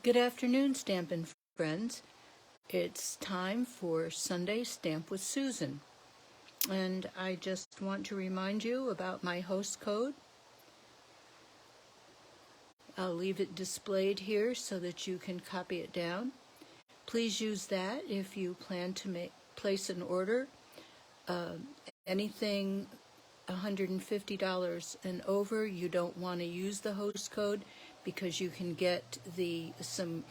Good afternoon, Stampin' friends. It's time for Sunday Stamp with Susan. And I just want to remind you about my host code. I'll leave it displayed here so that you can copy it down. Please use that if you plan to place an order. Anything $150 and over, you don't want to use the host code because you can get some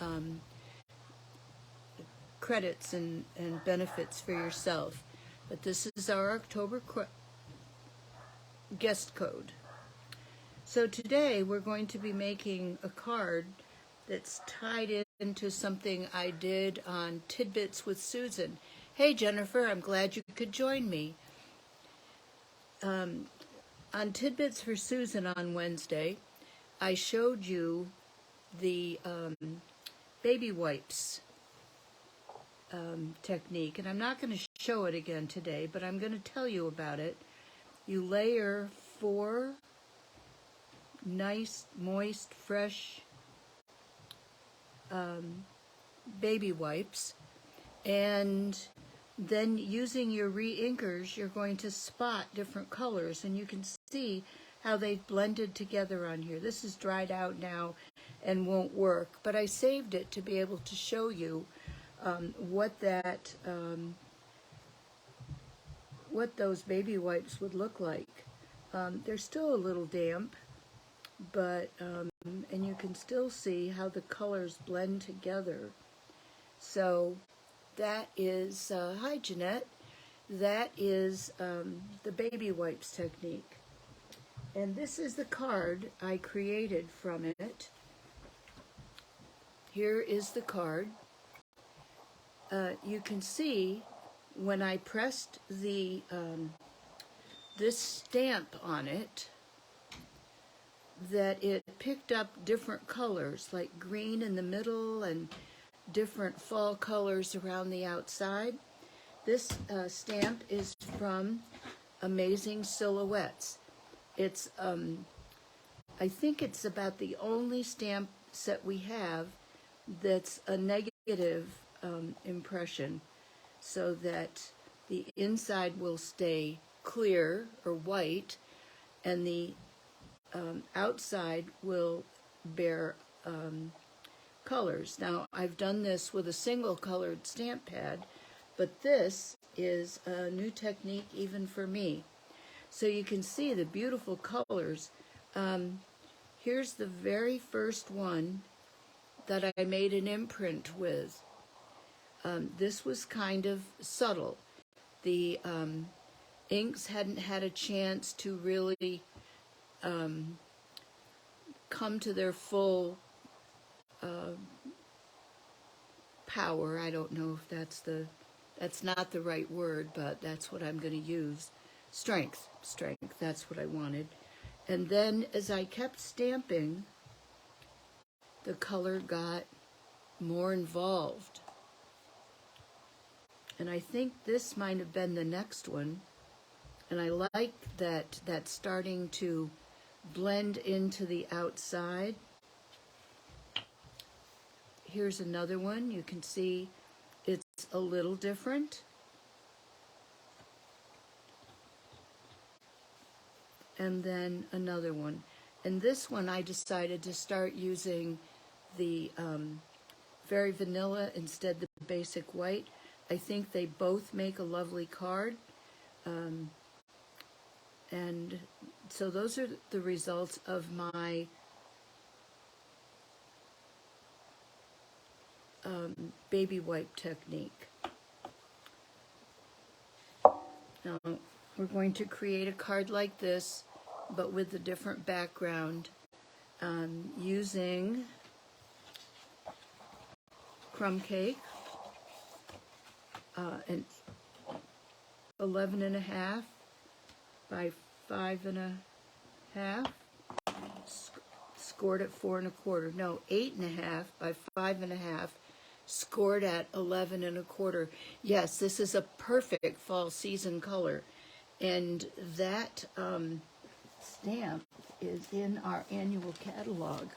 credits and benefits for yourself. But this is our October guest code. So today we're going to be making a card that's tied into something I did on Tidbits with Susan. Hey Jennifer, I'm glad you could join me. On Tidbits for Susan on Wednesday, I showed you the baby wipes technique, and I'm not going to show it again today, but I'm going to tell you about it. You layer 4 nice, moist, fresh baby wipes, and then using your Reinkers, you're going to spot different colors, and you can see how they've blended together on here. This is dried out now and won't work, but I saved it to be able to show you what those baby wipes would look like. They're still a little damp, but and you can still see how the colors blend together. So that is, hi Jeanette, that is the baby wipes technique. And this is the card I created from it. Here is the card. You can see when I pressed the this stamp on it that it picked up different colors, like green in the middle and different fall colors around the outside. This stamp is from Amazing Silhouettes. It's, I think it's about the only stamp set we have that's a negative impression, so that the inside will stay clear or white, and the outside will bear colors. Now, I've done this with a single colored stamp pad, but this is a new technique even for me. So you can see the beautiful colors. Here's the very first one that I made an imprint with. This was kind of subtle. The inks hadn't had a chance to really come to their full power. I don't know if that's not the right word, but that's what I'm going to use. Strength, that's what I wanted. And then as I kept stamping, the color got more involved. And I think this might have been the next one. And I like that that's starting to blend into the outside. Here's another one. You can see it's a little different. And then another one. And this one I decided to start using the very vanilla instead of the basic white. I think they both make a lovely card. And so those are the results of my baby wipe technique. Now we're going to create a card like this, but with a different background, using Crumb Cake, and 11.5 by 5.5, scored at 4 1/4. No, 8.5 by 5.5, scored at 11 1/4. Yes, this is a perfect fall season color, and that stamp is in our annual catalog.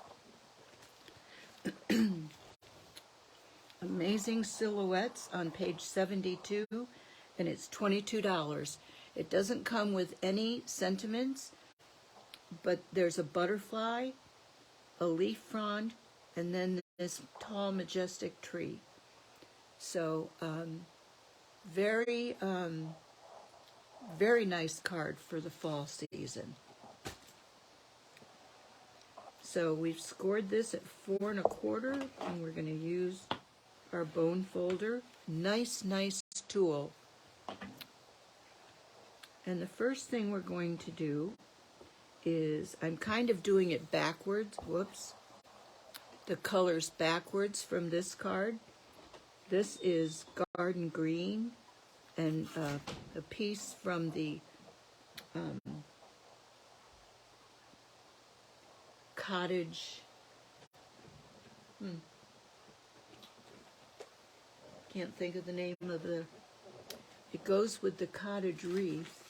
Amazing Silhouettes on page 72, and it's $22. It doesn't come with any sentiments, but there's a butterfly, a leaf frond, and then this tall, majestic tree. So, very nice card for the fall season. So we've scored this at 4 1/4, and we're going to use our bone folder. Nice tool. And the first thing we're going to do is, I'm kind of doing it backwards. Whoops. The colors backwards from this card. This is Garden Green, and a piece from the cottage. Can't think of the name of the. It goes with the cottage wreath.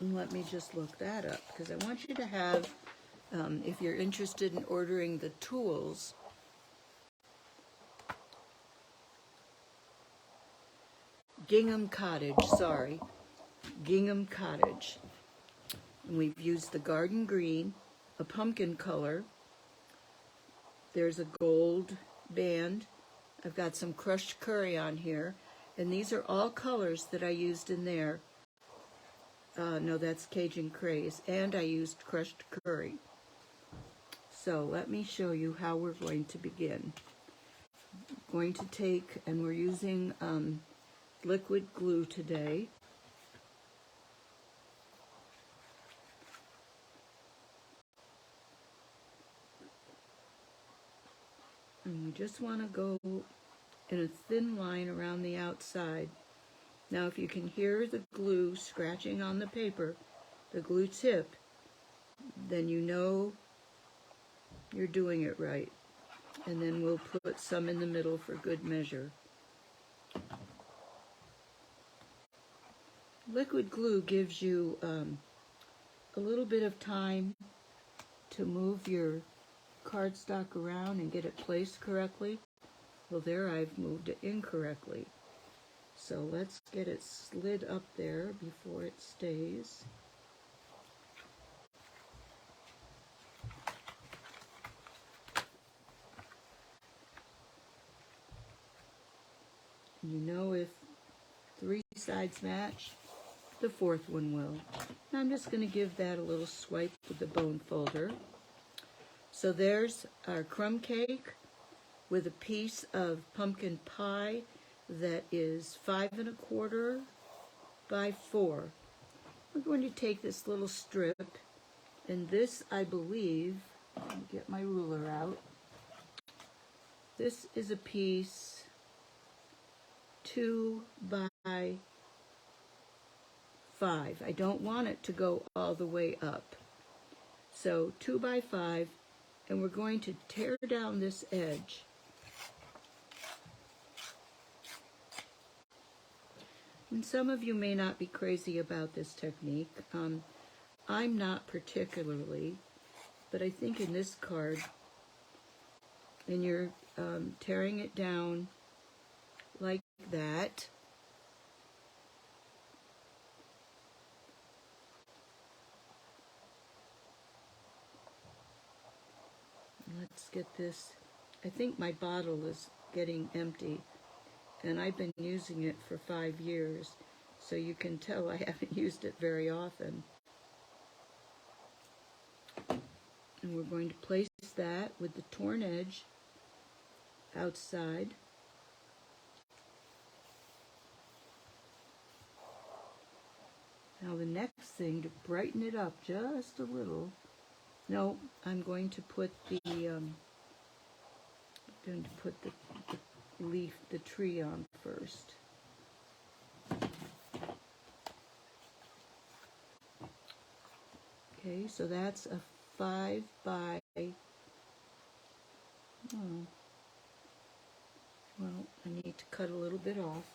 And let me just look that up, because I want you to have, if you're interested in ordering the tools, Gingham Cottage, sorry. Gingham Cottage. And we've used the garden green, a pumpkin color. There's a gold band. I've got some crushed curry on here. And these are all colors that I used in there. No, that's Cajun Craze. And I used crushed curry. So let me show you how we're going to begin. I'm going to take, and we're using liquid glue today. And we just want to go in a thin line around the outside. Now, if you can hear the glue scratching on the paper, the glue tip, then you know you're doing it right. And then we'll put some in the middle for good measure. Liquid glue gives you a little bit of time to move your cardstock around and get it placed correctly. Well, there I've moved it incorrectly. So let's get it slid up there before it stays. You know, if 3 sides match, the 4th one will. Now I'm just going to give that a little swipe with the bone folder. So there's our crumb cake with a piece of pumpkin pie that is 5 1/4 by 4. We're going to take this little strip, and this, I believe, let me get my ruler out. This is a piece 2 by 5. I don't want it to go all the way up. So 2 by 5, and we're going to tear down this edge. And some of you may not be crazy about this technique. I'm not particularly, but I think in this card, and you're tearing it down like that. Let's get this. I think my bottle is getting empty, and I've been using it for 5 years, so you can tell I haven't used it very often. And we're going to place that with the torn edge outside. Now the next thing, to brighten it up just a little, no, I'm going to put the leaf, the tree on first. Okay, so that's a 5 by, well, I need to cut a little bit off.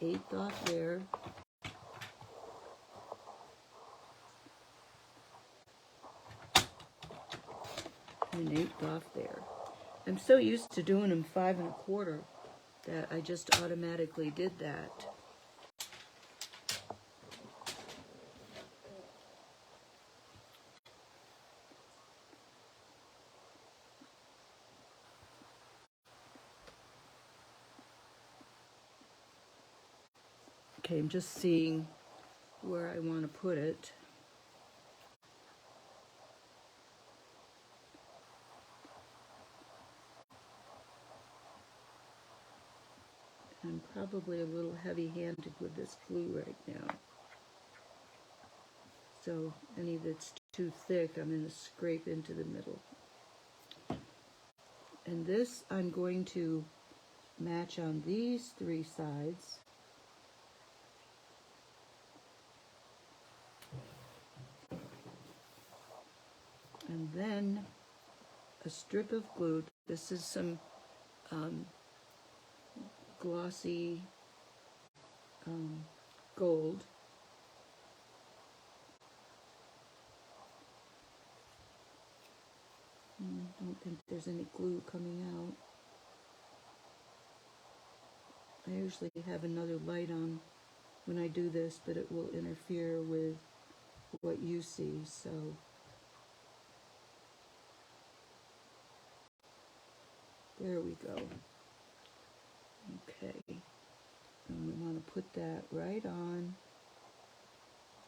1/8 off there. And 1/8 off there. I'm so used to doing them 5 1/4 that I just automatically did that. Okay, I'm just seeing where I want to put it. I'm probably a little heavy-handed with this glue right now. So any that's too thick, I'm going to scrape into the middle. And this I'm going to match on these 3 sides. And then a strip of glue. This is some glossy gold. Don't think there's any glue coming out. I usually have another light on when I do this, but it will interfere with what you see, so there we go. Okay, and we want to put that right on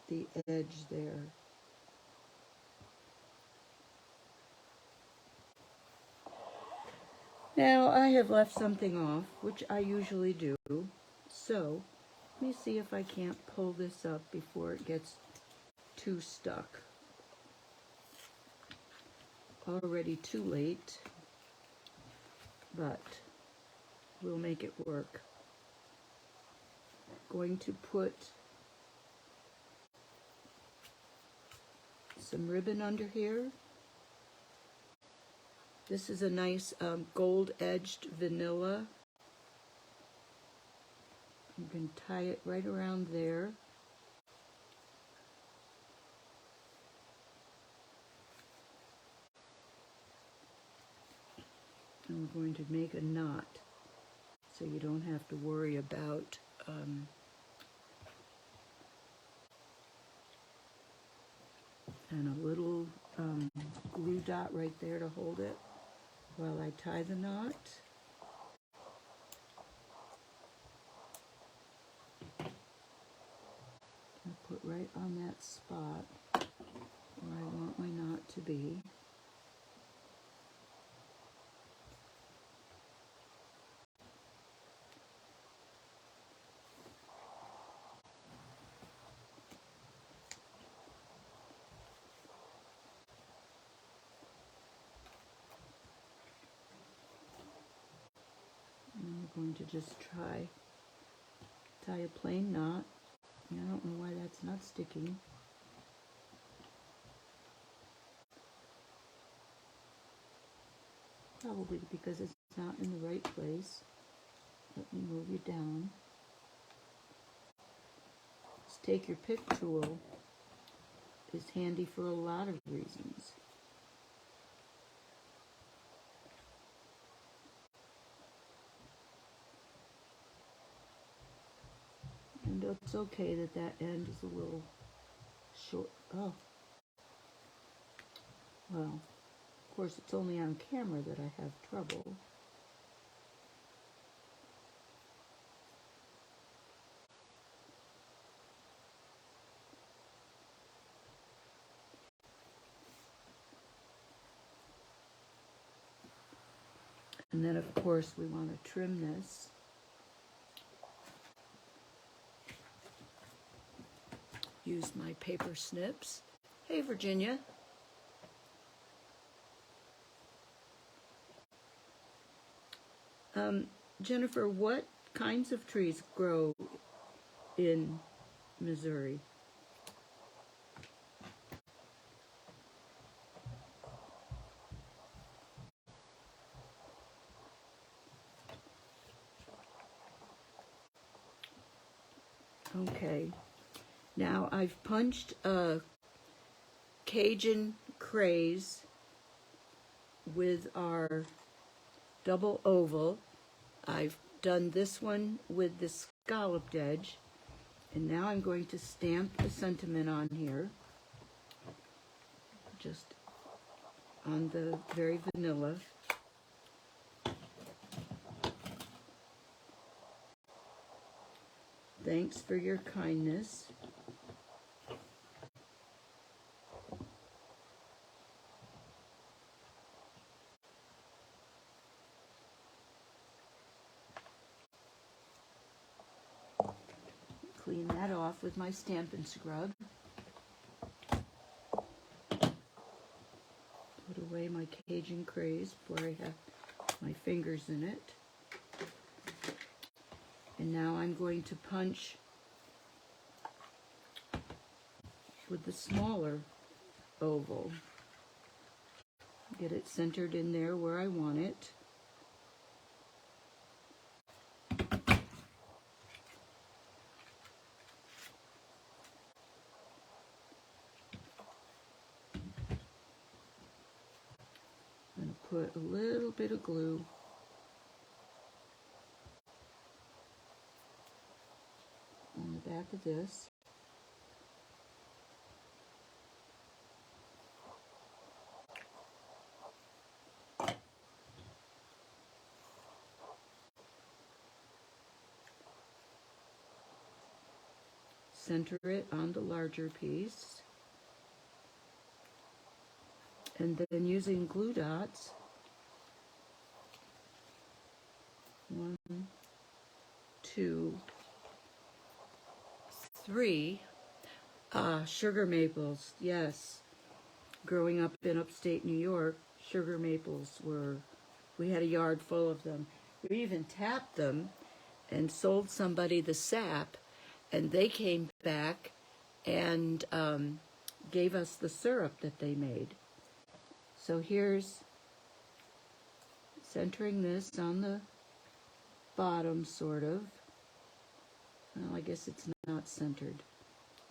the edge there. Now I have left something off, which I usually do, so let me see if I can't pull this up before it gets too stuck. Already too late, but we'll make it work. Going to put some ribbon under here. This is a nice gold-edged vanilla. You can tie it right around there. And we're going to make a knot so you don't have to worry about and a little glue dot right there to hold it while I tie the knot. I'll put right on that spot where I want my knot to be. And we're going to just tie a plain knot. I don't know why that's not sticking. Probably because it's not in the right place. Let me move you down. Just take your pick tool. It's handy for a lot of reasons. And it's okay that that end is a little short. Oh. Well, of course it's only on camera that I have trouble. And then of course we want to trim this. Use my paper snips. Hey Virginia. Jennifer, what kinds of trees grow in Missouri? Okay, now I've punched a Cajun Craze with our double oval. I've done this one with the scalloped edge, and now I'm going to stamp the sentiment on here, just on the Very Vanilla. Thanks for your kindness. Clean that off with my Stampin' Scrub. Put away my Cajun Craze before I have my fingers in it. And now I'm going to punch with the smaller oval. Get it centered in there where I want it. I'm going to put a little bit of glue on the back of this. Center it on the larger piece. And then using glue dots, 1, 2, 3. Sugar maples, yes. Growing up in upstate New York, sugar maples we had a yard full of them. We even tapped them and sold somebody the sap, and they came back and gave us the syrup that they made. So here's centering this on the bottom, sort of. Well, I guess it's not centered.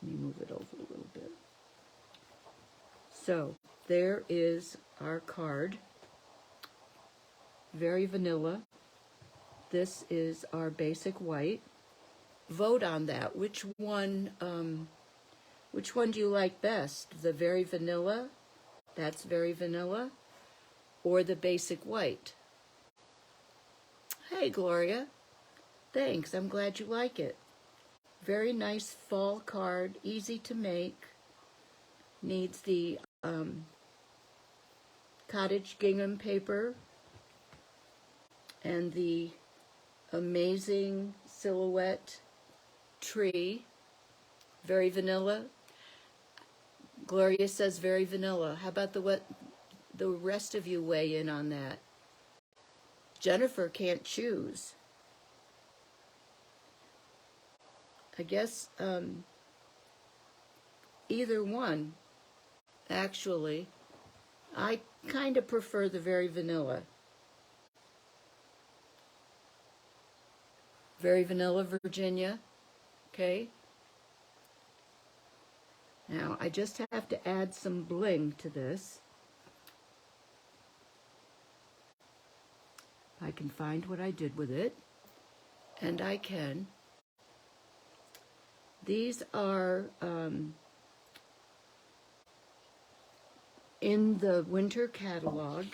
Let me move it over a little bit. So there is our card. Very vanilla. This is our basic white. Vote on that. Which one do you like best? The very vanilla? That's very vanilla, or the basic white? Hey, Gloria. Thanks. I'm glad you like it. Very nice fall card, easy to make. Needs the cottage gingham paper and the amazing silhouette tree. Very vanilla. Gloria says very vanilla. How about the rest of you weigh in on that? Jennifer can't choose. I guess either one, actually. I kind of prefer the very vanilla. Very vanilla, Virginia. Okay. Now, I just have to add some bling to this. I can find what I did with it, and I can. These are in the winter catalog.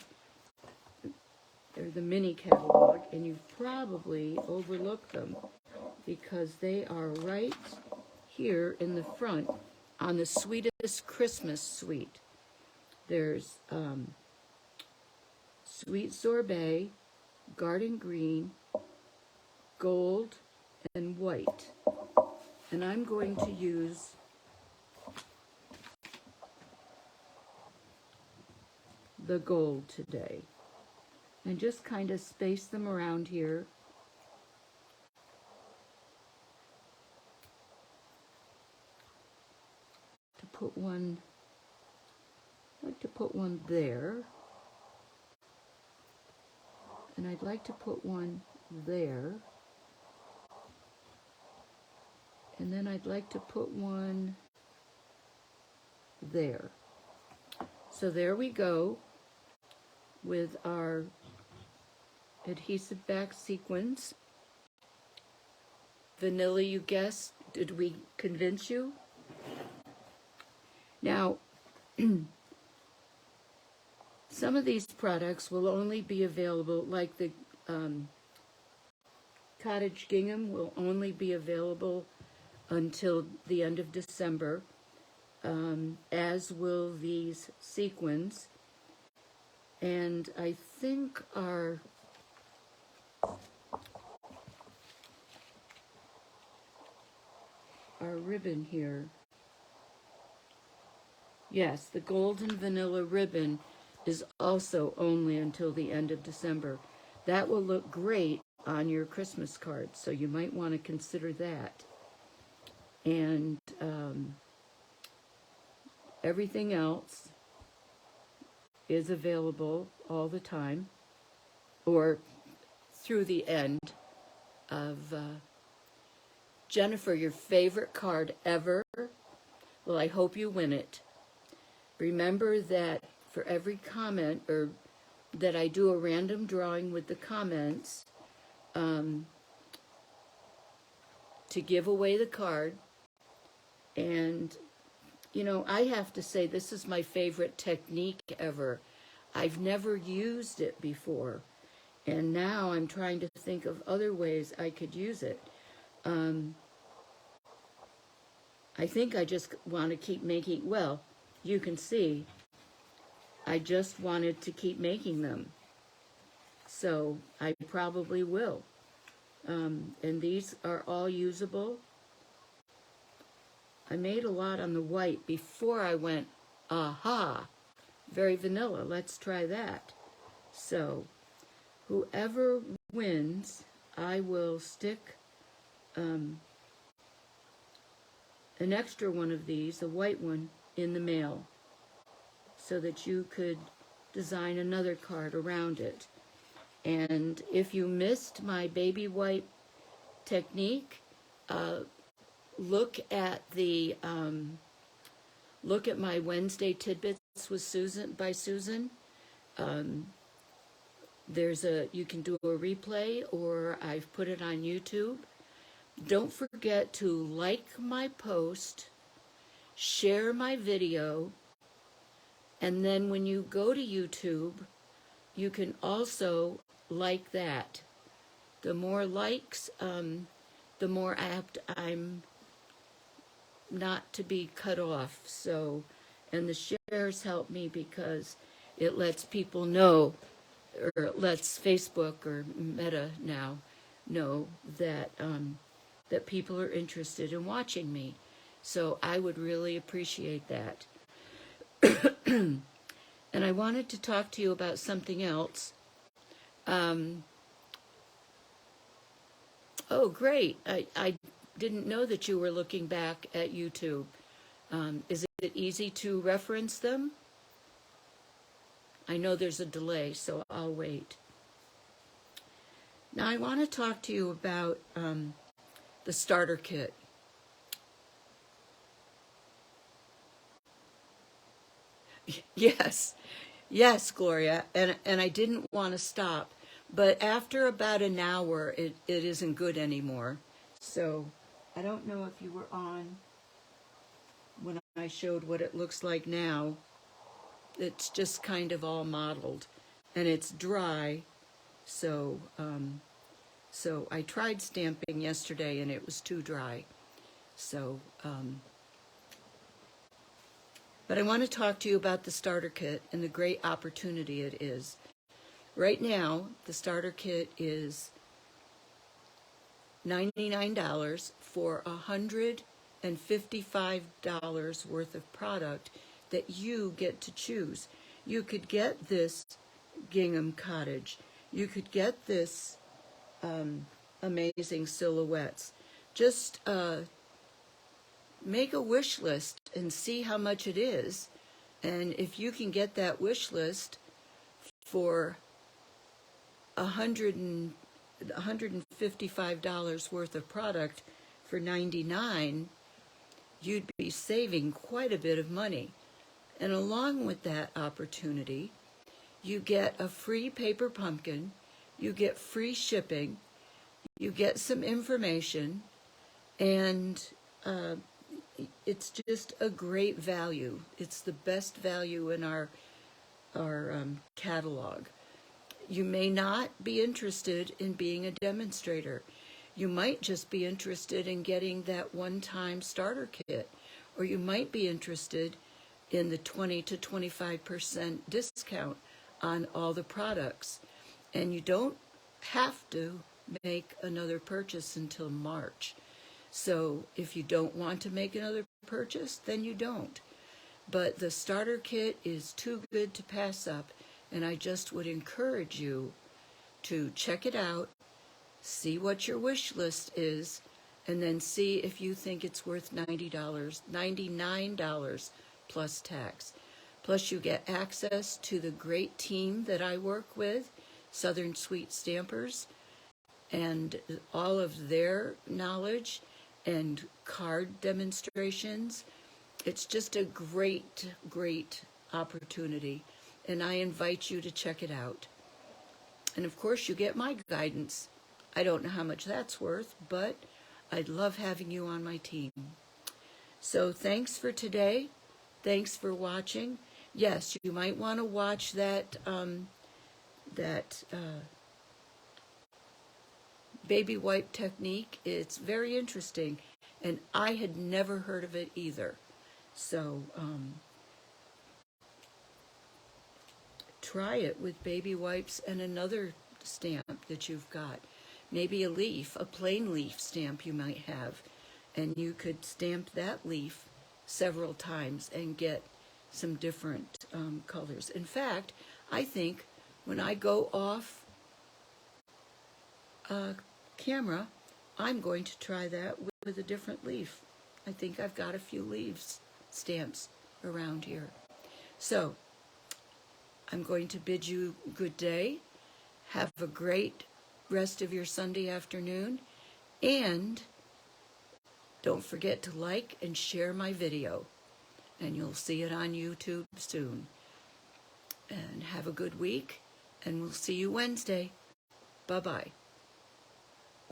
They're the mini catalog, and you've probably overlooked them because they are right here in the front on the Sweetest Christmas suite. There's Sweet Sorbet, Garden Green, Gold, and White. And I'm going to use the gold today. And just kind of space them around here. To put one, I'd like to put one there. And I'd like to put one there. And then I'd like to put one there. So there we go with our adhesive-backed sequins. Vanilla, you guessed. Did we convince you? Now, some of these products will only be available, like the Cottage Gingham will only be available until the end of December, as will these sequins. And I think our ribbon here, yes, the golden vanilla ribbon is also only until the end of December. That will look great on your Christmas cards, so you might want to consider that. And everything else is available all the time, or through the end of Jennifer, your favorite card ever? Well, I hope you win it. Remember that for every comment, or that I do a random drawing with the comments to give away the card. And, you know, I have to say this is my favorite technique ever. I've never used it before, and now I'm trying to think of other ways I could use it. I think I just want to keep making, well, you can see, I just wanted to keep making them. So I probably will. And these are all usable. I made a lot on the white before I went, aha, very vanilla, let's try that. So whoever wins, I will stick an extra one of these, a white one, in the mail so that you could design another card around it. And if you missed my baby white technique, look at my Wednesday tidbits with Susan by Susan. You can do a replay, or I've put it on YouTube. Don't forget to like my post, share my video, and then when you go to YouTube, you can also like that. The more likes, the more apt I'm not to be cut off. So, and the shares help me because it lets people know, or it lets Facebook or Meta now know that that people are interested in watching me. So I would really appreciate that. And I wanted to talk to you about something else. Oh, great. I didn't know that you were looking back at YouTube. Is it easy to reference them? I know there's a delay, so I'll wait. Now I want to talk to you about the starter kit. Yes, Gloria, and I didn't want to stop, but after about an hour, it isn't good anymore. So I don't know if you were on when I showed what it looks like now. It's just kind of all mottled, and it's dry, so so I tried stamping yesterday, and it was too dry. So, but I want to talk to you about the starter kit and the great opportunity it is. Right now, the starter kit is $99 for $155 worth of product that you get to choose. You could get this Gingham Cottage. You could get this amazing silhouettes. Just make a wish list and see how much it is. And if you can get that wish list for $155 worth of product for for $99, you'd be saving quite a bit of money. And along with that opportunity, you get a free paper pumpkin, you get free shipping, you get some information, and it's just a great value. It's the best value in our catalog. You may not be interested in being a demonstrator. You might just be interested in getting that one-time starter kit, or you might be interested in the 20 to 25% discount on all the products. And you don't have to make another purchase until March. So if you don't want to make another purchase, then you don't. But the starter kit is too good to pass up, and I just would encourage you to check it out, see what your wish list is, and then see if you think it's worth $99 plus tax. Plus you get access to the great team that I work with, Southern Sweet Stampers, and all of their knowledge and card demonstrations. It's just a great, great opportunity, and I invite you to check it out. And of course, you get my guidance. I don't know how much that's worth, but I'd love having you on my team. So thanks for today. Thanks for watching. Yes, you might want to watch that baby wipe technique. It's very interesting, and I had never heard of it either. So try it with baby wipes and another stamp that you've got. Maybe a leaf, a plain leaf stamp you might have, and you could stamp that leaf several times and get some different colors. In fact, I think when I go off camera, I'm going to try that with a different leaf. I think I've got a few leaves stamps around here. So I'm going to bid you good day. Have a great rest of your Sunday afternoon, and don't forget to like and share my video, and you'll see it on YouTube soon. And have a good week, and we'll see you Wednesday. Bye-bye.